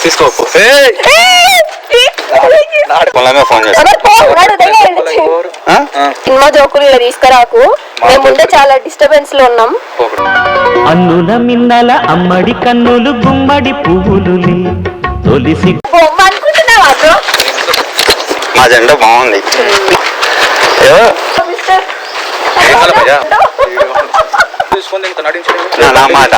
తీసుకో సినిమా జోకులు ఇలా తీసుకురాకు. మేము ముందే చాలా డిస్టర్బెన్స్ లో ఉన్నాం. అన్నుల మిన్నల అమ్మడి కన్నులు గుమ్మడి పువ్వులు తొలిసి అనుకుంటున్నావా బ్రో? మా జెండా బాగుంది. నా మాట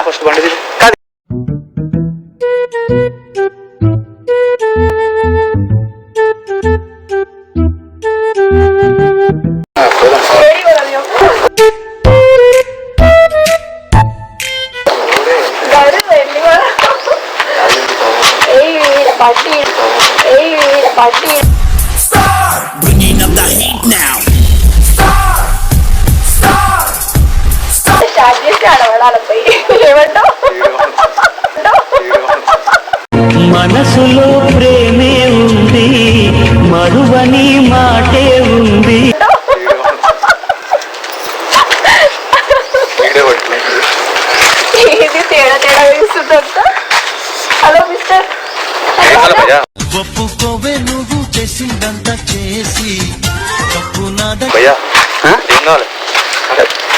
మనసులో ప్రేమే ఉంది, మరువని మాటే ఉంది. ఇది తేడా తేడా వేస్తుందంట. హలో మిస్టర్, ఒప్పుకోవే నువ్వు చేసిందంతా చేసి భయ్యా ఏం కావాలి?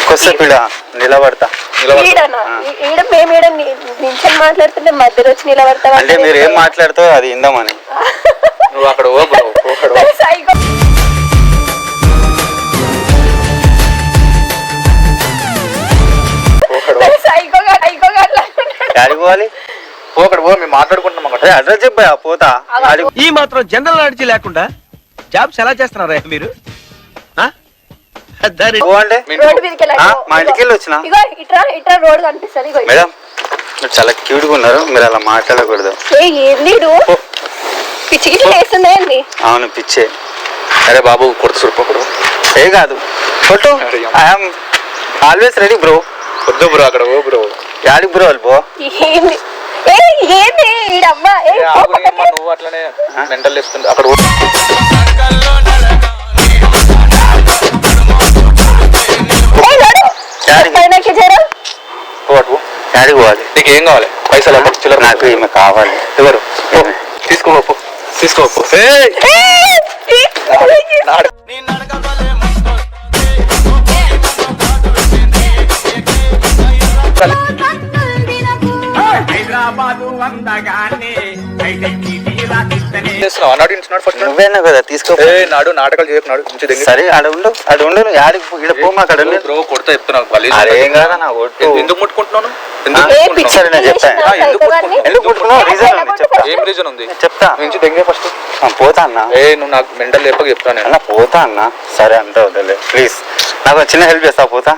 కొద్దిసేపు నిలబడతా. ఈడ మేము ఈడ నిల్చొని మాట్లాడుతుంటే మధ్యలో వచ్చి నిలబడతా అంటే మీరు ఏం మాట్లాడుతావు అది ఇందామని. నువ్వు అక్కడ పోవాలి. అక్కడ మేము మాట్లాడుకుంటున్నాం. అక్కడ అడ్రస్ చెప్పా పోతా. ఈ మాత్రం జనరల్ నాలెడ్జ్ లేకుండా జాబ్స్ ఎలా చేస్తున్నారా మీరు? మా ఇంటికి వెళ్ళి వచ్చిన రోడ్ కనిపిస్తుంది మేడం. మీరు చాలా క్యూట్ గా ఉన్నారు. మీరు అలా మాట్లాడకూడదు. పిచ్చి గిట్ల వేస్తుందండి. అవును పిచ్చే. అరే బాబు కొడుతు సుడిపోకూడదు. ఏ కాదు కొట్టు. I'm always ready bro. వద్దు బ్రో అక్కడ ఓ బ్రో. యాడికి బ్రో వాళ్ళు బో. నువ్వు అట్లనే మెంటల్ వేస్తుంది అక్కడ. యాడికి పోవాలి? నీకు ఏం కావాలి? పైసలు చిల్లర. నాకు ఈమె కావాలి. ఎవరు? తీసుకోపో తీసుకోపో. నువ్వేనా కదా తీసుకో. నాడు నాటకాలు చేయకున్నాడు. సరే ఆడ ఉండు. ఆడ ఉండు. యాడికి పో. అక్కడ కొడతా చెప్తున్నావు. ఏం కాదా నా ఒట్టు. ఎందుకు ముట్టుకుంటున్నాను? సరే నేను చెప్తాను ఎందుకు ముట్టుకున్నావు. రీజన్ ఉంది చెప్తా. ఏం రీజన్ ఉంది చెప్తా. నుంచి దెంగే ఫస్ట్. పోతా అన్న. నువ్వు నాకు మెంటల్ లేపక చెప్తాను అన్న. పోతా అన్న. సరే అంతా వద్దలే ప్లీజ్. నాకు చిన్న హెల్ప్ చేస్తావు? పోతా.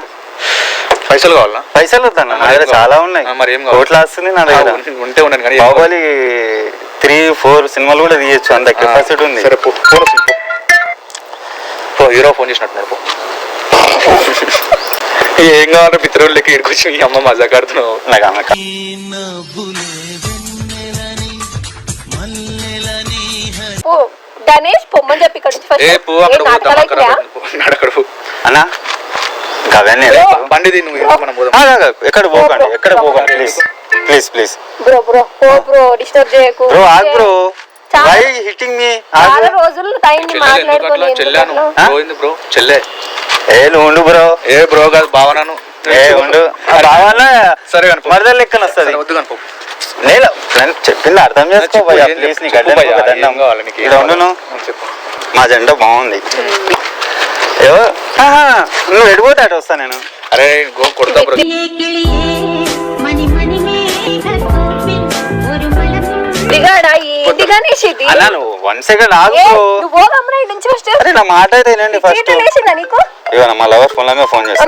పైసలు కావాలా? పైసలు వద్దన్న. నా దగ్గర చాలా ఉన్నాయి. మరి ఏం కోట్ల వస్తుంది నా దగ్గర. ఉంటే ఉన్నాను కానీ బాహుబలి 3-4 సినిమాలు కూడా తీయచ్చు. అంత కెపాసిటీ ఉంది. సరే పో. హీరో ఫోన్ చేసినట్టున్నాడు. ఏం కావాలంటే పిత్రులకి ఇడుకొచ్చి ఈ అమ్మ మజా కడుతున్నావు. నాకు అమ్మ గణేష్ పొమ్మని చెప్పి అన్నా అవన్నీ బండి ఎక్కడ పోకండి. ఎక్కడ పోకండి please please please. Bro bro bro disturb చేయకు బ్రో. ఆగు బ్రో. Why hitting me? చాలా రోజులు టైం మాట్లాడుకొని బ్రో. చెల్లె నువ్వు ఉండు బ్రో. ఏ బ్రో కాదు భావనను. ఉండు భావన. సరే మరదలు లెక్కన వస్తుంది. వద్దు కనుకో. నేను చెప్పింది అర్థం చేసుకో ప్లీజ్. నీకు ఉండును. మా జెండా బాగుంది. నువ్వు ఎడిపోతే అటు వస్తా నేను. అరే కొడతా బ్రో. అలా నువ్వు 1 సెకండ్ ఆగు. అరే నా మాట అయితే వినండి ఫస్ట్. ఇవన్న మా లవర్ ఫోన్ లో ఫోన్ చేస్తా.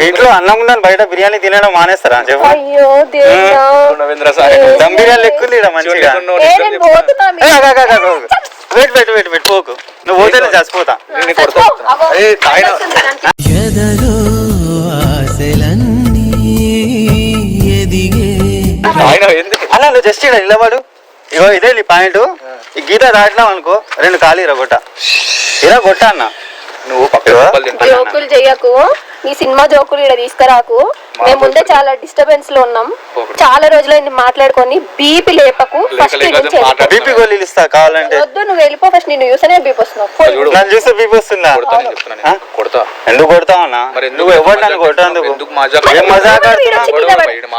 ఇంట్లో అన్నం ఉందని బయట బిర్యానీ తినడం మానేస్తారా చెప్పు. దమ్ బిర్యానీ ఎక్కువ మంచిగా. వెయిట్ పోకు. నువ్వు పోతే చచ్చిపోతా. అలా నువ్వు జస్ట్ ఇక్కడ నిలబడు. ఇగో ఇదే నీ పాయింట్. ఈ గీత దాటినావు అనుకో 2 ఖాళీ ఇరగొట్ట. ఇరగొట్ట అన్న. నువ్వు పక్కన జోకులు చెయ్యకు, నీ సినిమా జోకులు ఇక్కడ తీసుకురాకు. మేము ముందే చాలా డిస్టర్బెన్స్ లో ఉన్నాం, చాలా రోజులైంది మాట్లాడుకొని. BP లేపకు first. బీపీ గోళీలు ఇస్తా కావాలంటే. వద్దు, నువ్వు వెళ్ళిపో ఫస్ట్. నేను చూసనే బీపీ వస్తున్నావు. నన్ను చూస్తే బీపీ వస్తుందా? కొడతా. ఎందుకు కొడతావు అన్న? నువ్వు ఎవరు నన్ను కొట్టేందుకు?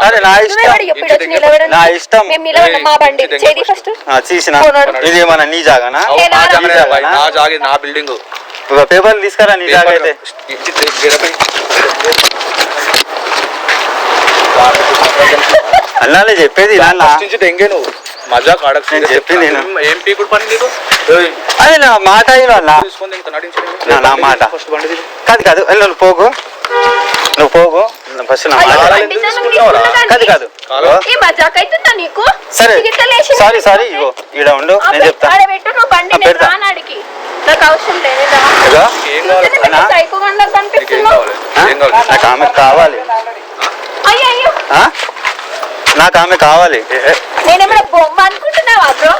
అరే నా ఇష్టం, నా ఇష్టం. మా బండి చేది ఫస్ట్. తీసిన ఇది ఏమన్నా నీ జాగానా? నా జాగా నా బిల్డింగ్. పేపర్లు తీసుకురా నీ జాగా అయితే. అన్నాలే చెప్పేది నువ్వు మజాక్ ఆడకు. చెప్పింది ఏం పీకుడు పని నీకు? అదే నా మాట అన్న, నా మాట కాదు కాదు. నువ్వు పోగు, నువ్వు పోగు ఫస్ట్. నా మాట కాదు కాదు. సరే సారీ సారీ. ఇగో ఈడ ఉండు, నేను చెప్తా. నాకు ఆమె కావాలి, నాకు ఆమె కావాలి. నేనేమైనా బొమ్మ అనుకుంటున్నావా బ్రో?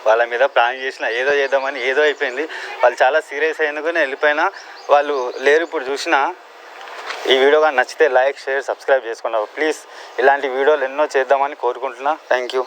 వాళ్ళ మీద ప్లాన్ చేసిన ఏదో చేద్దామని ఏదో అయిపోయింది. వాళ్ళు చాలా సీరియస్ అయ్యేందుకు నేను వెళ్ళిపోయినా. వాళ్ళు లేరు ఇప్పుడు చూసినా. ఈ వీడియో కానీ నచ్చితే లైక్, షేర్, సబ్స్క్రైబ్ చేసుకున్నావు ప్లీజ్. ఇలాంటి వీడియోలు ఎన్నో చేద్దామని కోరుకుంటున్నా. Thank you.